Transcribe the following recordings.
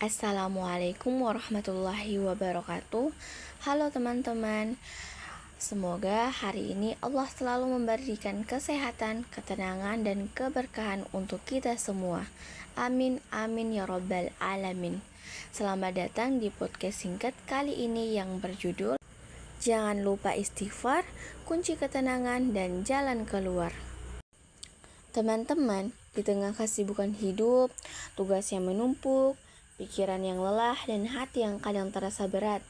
Assalamualaikum warahmatullahi wabarakatuh. Halo teman-teman, semoga hari ini Allah selalu memberikan kesehatan, ketenangan, dan keberkahan untuk kita semua. Amin, amin ya rabbal alamin. Selamat datang di podcast singkat kali ini yang berjudul Jangan lupa istighfar, kunci ketenangan dan jalan keluar. Teman-teman, di tengah kesibukan hidup, tugas yang menumpuk, pikiran yang lelah, dan hati yang kadang terasa berat,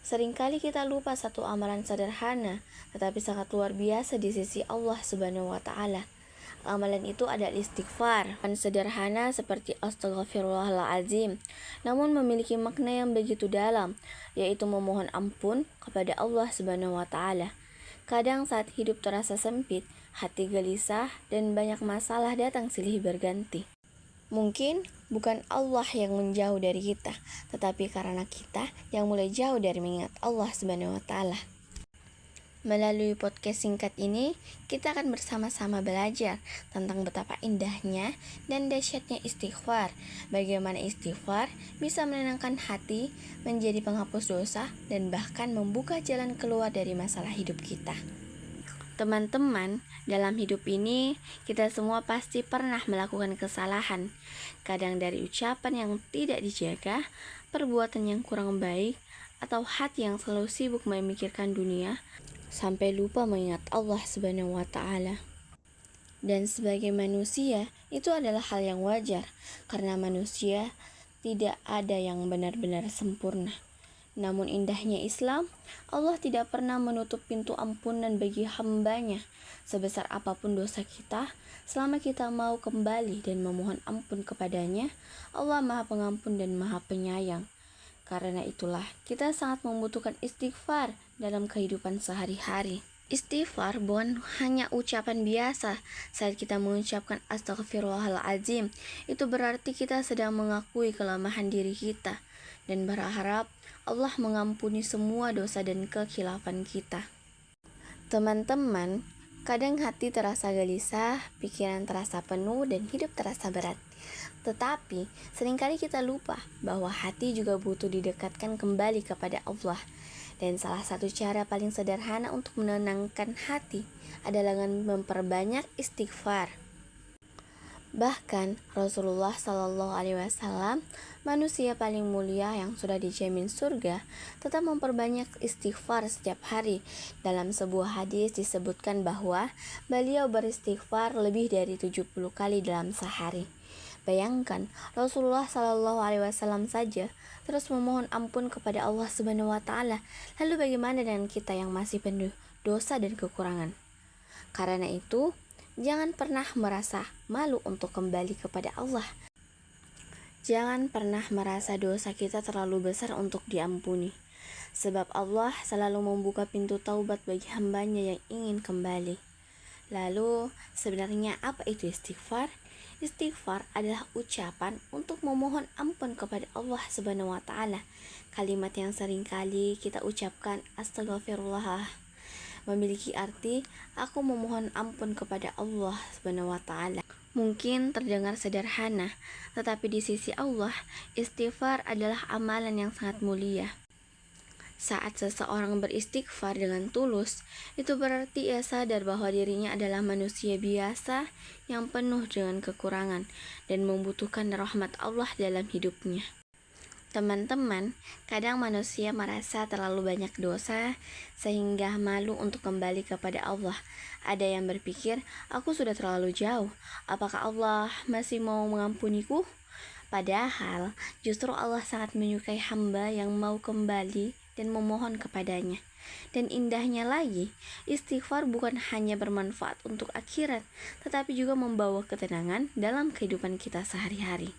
seringkali kita lupa satu amalan sederhana, tetapi sangat luar biasa di sisi Allah Subhanahu wa Ta'ala. Amalan itu adalah istighfar, kan sederhana seperti astaghfirullahaladzim, namun memiliki makna yang begitu dalam, yaitu memohon ampun kepada Allah Subhanahu wa Ta'ala. Kadang saat hidup terasa sempit, hati gelisah, dan banyak masalah datang silih berganti. Mungkin bukan Allah yang menjauh dari kita, tetapi karena kita yang mulai jauh dari mengingat Allah Subhanahu wa Ta'ala. Melalui podcast singkat ini, kita akan bersama-sama belajar tentang betapa indahnya dan dahsyatnya istighfar. Bagaimana istighfar bisa menenangkan hati, menjadi penghapus dosa, dan bahkan membuka jalan keluar dari masalah hidup kita. Teman-teman, dalam hidup ini kita semua pasti pernah melakukan kesalahan. Kadang dari ucapan yang tidak dijaga, perbuatan yang kurang baik, atau hati yang selalu sibuk memikirkan dunia, sampai lupa mengingat Allah Subhanahu wa Ta'ala. Dan sebagai manusia, itu adalah hal yang wajar, karena manusia tidak ada yang benar-benar sempurna. Namun indahnya Islam, Allah tidak pernah menutup pintu ampunan bagi hambanya. Sebesar apapun dosa kita, selama kita mau kembali dan memohon ampun kepadanya, Allah Maha Pengampun dan Maha Penyayang. Karena itulah kita sangat membutuhkan istighfar dalam kehidupan sehari-hari. Istighfar bukan hanya ucapan biasa. Saat kita mengucapkan astaghfirullahaladzim, itu berarti kita sedang mengakui kelemahan diri kita dan berharap Allah mengampuni semua dosa dan kekhilafan kita. Teman-teman, kadang hati terasa gelisah, pikiran terasa penuh, dan hidup terasa berat. Tetapi, seringkali kita lupa bahwa hati juga butuh didekatkan kembali kepada Allah. Dan salah satu cara paling sederhana untuk menenangkan hati adalah dengan memperbanyak istighfar. Bahkan Rasulullah Shallallahu Alaihi Wasallam, manusia paling mulia yang sudah dijamin surga, tetap memperbanyak istighfar setiap hari. Dalam sebuah hadis disebutkan bahwa beliau beristighfar lebih dari 70 kali dalam sehari. Bayangkan, Rasulullah Shallallahu Alaihi Wasallam saja terus memohon ampun kepada Allah Subhanahu Wa Taala. Lalu bagaimana dengan kita yang masih penuh dosa dan kekurangan? Karena itu, jangan pernah merasa malu untuk kembali kepada Allah. Jangan pernah merasa dosa kita terlalu besar untuk diampuni. Sebab Allah selalu membuka pintu taubat bagi hambanya yang ingin kembali. Lalu, sebenarnya apa itu istighfar? Istighfar adalah ucapan untuk memohon ampun kepada Allah Subhanahu wa Ta'ala. Kalimat yang sering kali kita ucapkan astagfirullah memiliki arti aku memohon ampun kepada Allah Subhanahu wa Ta'ala. Mungkin terdengar sederhana, tetapi di sisi Allah, istighfar adalah amalan yang sangat mulia. Saat seseorang beristighfar dengan tulus, itu berarti ia sadar bahwa dirinya adalah manusia biasa yang penuh dengan kekurangan dan membutuhkan rahmat Allah dalam hidupnya. Teman-teman, kadang manusia merasa terlalu banyak dosa sehingga malu untuk kembali kepada Allah. Ada yang berpikir, aku sudah terlalu jauh, apakah Allah masih mau mengampuniku? Padahal justru Allah sangat menyukai hamba yang mau kembali dan memohon kepadanya. Dan indahnya lagi, istighfar bukan hanya bermanfaat untuk akhirat, tetapi juga membawa ketenangan dalam kehidupan kita sehari-hari.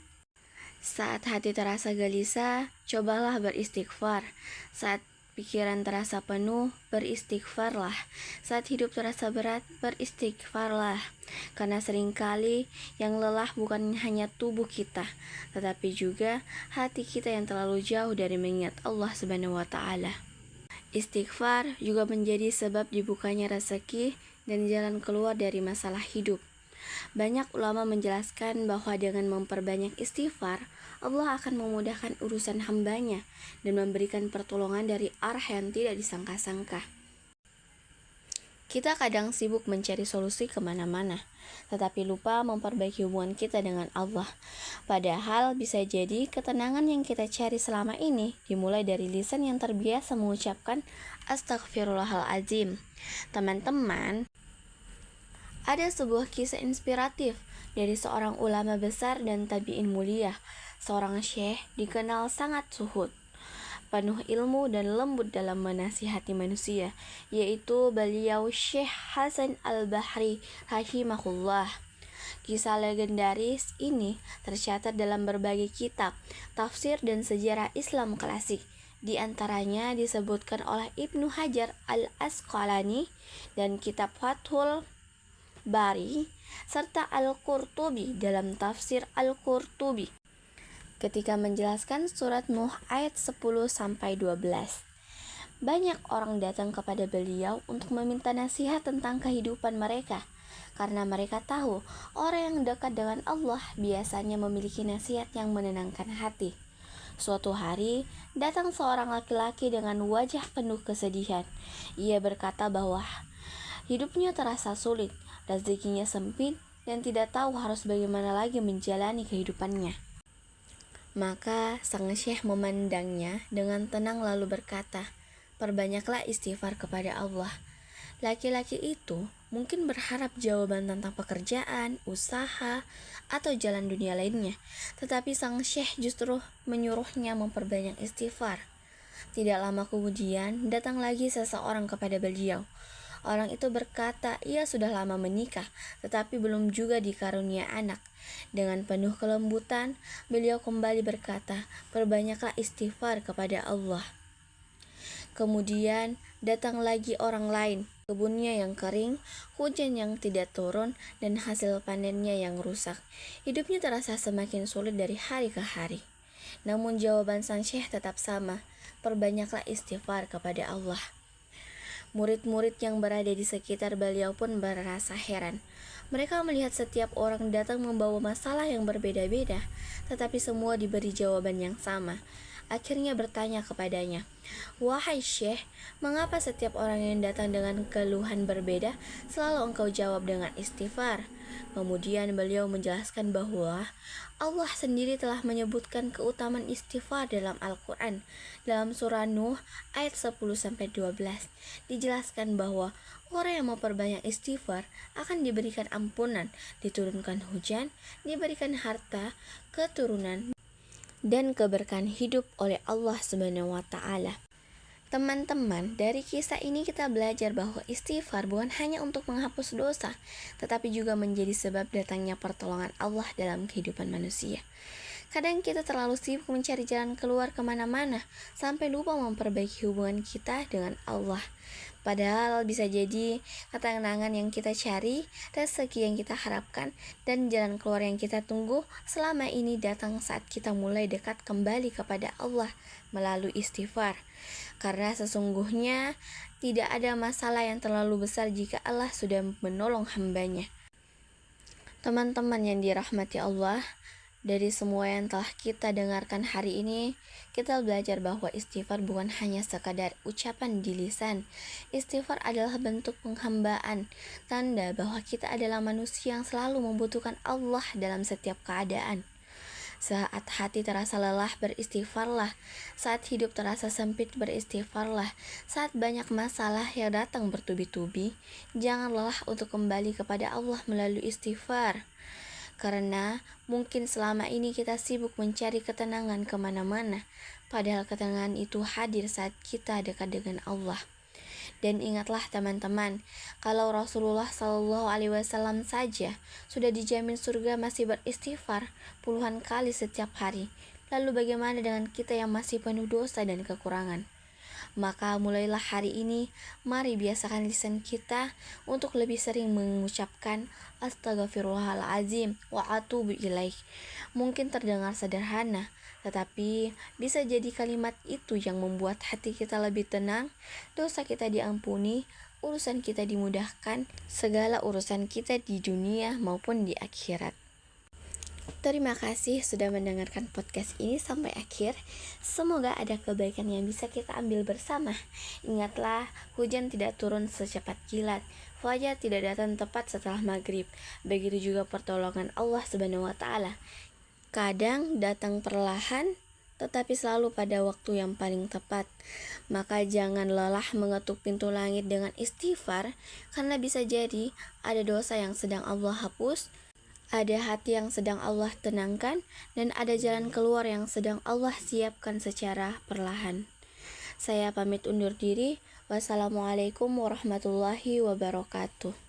Saat hati terasa gelisah, cobalah beristighfar. Saat pikiran terasa penuh, beristighfarlah. Saat hidup terasa berat, beristighfarlah. Karena seringkali yang lelah bukan hanya tubuh kita, tetapi juga hati kita yang terlalu jauh dari mengingat Allah Subhanahu wa Ta'ala. Istighfar juga menjadi sebab dibukanya rezeki dan jalan keluar dari masalah hidup. Banyak ulama menjelaskan bahwa dengan memperbanyak istighfar, Allah akan memudahkan urusan hambanya dan memberikan pertolongan dari arah yang tidak disangka-sangka. Kita kadang sibuk mencari solusi kemana-mana, tetapi lupa memperbaiki hubungan kita dengan Allah. Padahal bisa jadi ketenangan yang kita cari selama ini dimulai dari lisan yang terbiasa mengucapkan Astaghfirullahaladzim. Teman-teman, ada sebuah kisah inspiratif dari seorang ulama besar dan tabi'in mulia. Seorang syekh dikenal sangat zuhud, penuh ilmu dan lembut dalam menasihati manusia, yaitu beliau Syekh Hasan Al-Bahri rahimahullah. Kisah legendaris ini tercatat dalam berbagai kitab, tafsir dan sejarah Islam klasik. Di antaranya disebutkan oleh Ibnu Hajar Al-Asqalani dan kitab Fathul Bari serta Al-Qurtubi dalam tafsir Al-Qurtubi ketika menjelaskan surat Nuh ayat 10-12. Banyak orang datang kepada beliau untuk meminta nasihat tentang kehidupan mereka, karena mereka tahu orang yang dekat dengan Allah biasanya memiliki nasihat yang menenangkan hati. Suatu hari, datang seorang laki-laki dengan wajah penuh kesedihan. Ia berkata bahwa hidupnya terasa sulit, rezekinya sempit, dan tidak tahu harus bagaimana lagi menjalani kehidupannya. Maka sang syekh memandangnya dengan tenang lalu berkata, "Perbanyaklah istighfar kepada Allah." Laki-laki itu mungkin berharap jawaban tentang pekerjaan, usaha, atau jalan dunia lainnya, tetapi sang syekh justru menyuruhnya memperbanyak istighfar. Tidak lama kemudian, datang lagi seseorang kepada beliau. Orang itu berkata ia sudah lama menikah, tetapi belum juga dikarunia anak. Dengan penuh kelembutan, beliau kembali berkata, "Perbanyaklah istighfar kepada Allah." Kemudian datang lagi orang lain, kebunnya yang kering, hujan yang tidak turun, dan hasil panennya yang rusak. Hidupnya terasa semakin sulit dari hari ke hari. Namun jawaban sang syekh tetap sama, "Perbanyaklah istighfar kepada Allah." Murid-murid yang berada di sekitar beliau pun merasa heran. Mereka melihat setiap orang datang membawa masalah yang berbeda-beda, tetapi semua diberi jawaban yang sama. Akhirnya bertanya kepadanya, "Wahai Syekh, mengapa setiap orang yang datang dengan keluhan berbeda selalu engkau jawab dengan istighfar?" Kemudian beliau menjelaskan bahwa Allah sendiri telah menyebutkan keutamaan istighfar dalam Al-Quran. Dalam surah Nuh ayat 10-12 dijelaskan bahwa orang yang memperbanyak istighfar akan diberikan ampunan, diturunkan hujan, diberikan harta, keturunan, dan keberkahan hidup oleh Allah Subhanahu wa Ta'ala. Teman-teman, dari kisah ini kita belajar bahwa istighfar bukan hanya untuk menghapus dosa, tetapi juga menjadi sebab datangnya pertolongan Allah dalam kehidupan manusia. Kadang kita terlalu sibuk mencari jalan keluar kemana-mana, sampai lupa memperbaiki hubungan kita dengan Allah. Padahal bisa jadi ketenangan yang kita cari, rezeki yang kita harapkan, dan jalan keluar yang kita tunggu selama ini datang saat kita mulai dekat kembali kepada Allah melalui istighfar. Karena sesungguhnya tidak ada masalah yang terlalu besar jika Allah sudah menolong hambanya. Teman-teman yang dirahmati Allah, dari semua yang telah kita dengarkan hari ini, kita belajar bahwa istighfar bukan hanya sekadar ucapan di lisan. Istighfar adalah bentuk penghambaan, tanda bahwa kita adalah manusia yang selalu membutuhkan Allah dalam setiap keadaan. Saat hati terasa lelah, beristighfarlah. Saat hidup terasa sempit, beristighfarlah. Saat banyak masalah yang datang bertubi-tubi, jangan lelah untuk kembali kepada Allah melalui istighfar. Karena mungkin selama ini kita sibuk mencari ketenangan kemana-mana, padahal ketenangan itu hadir saat kita dekat dengan Allah. Dan ingatlah teman-teman, kalau Rasulullah SAW saja sudah dijamin surga masih beristighfar puluhan kali setiap hari, lalu bagaimana dengan kita yang masih penuh dosa dan kekurangan? Maka mulailah hari ini, mari biasakan lisan kita untuk lebih sering mengucapkan Astaghfirullahaladzim wa atubu ilaih. Mungkin terdengar sederhana, tetapi bisa jadi kalimat itu yang membuat hati kita lebih tenang, dosa kita diampuni, urusan kita dimudahkan, segala urusan kita di dunia maupun di akhirat. Terima kasih sudah mendengarkan podcast ini sampai akhir. Semoga ada kebaikan yang bisa kita ambil bersama. Ingatlah, hujan tidak turun secepat kilat, fajar tidak datang tepat setelah maghrib. Begitu juga pertolongan Allah Subhanahu wa Ta'ala. Kadang datang perlahan, tetapi selalu pada waktu yang paling tepat. Maka jangan lelah mengetuk pintu langit dengan istighfar, karena bisa jadi ada dosa yang sedang Allah hapus, ada hati yang sedang Allah tenangkan, dan ada jalan keluar yang sedang Allah siapkan secara perlahan. Saya pamit undur diri. Wassalamualaikum warahmatullahi wabarakatuh.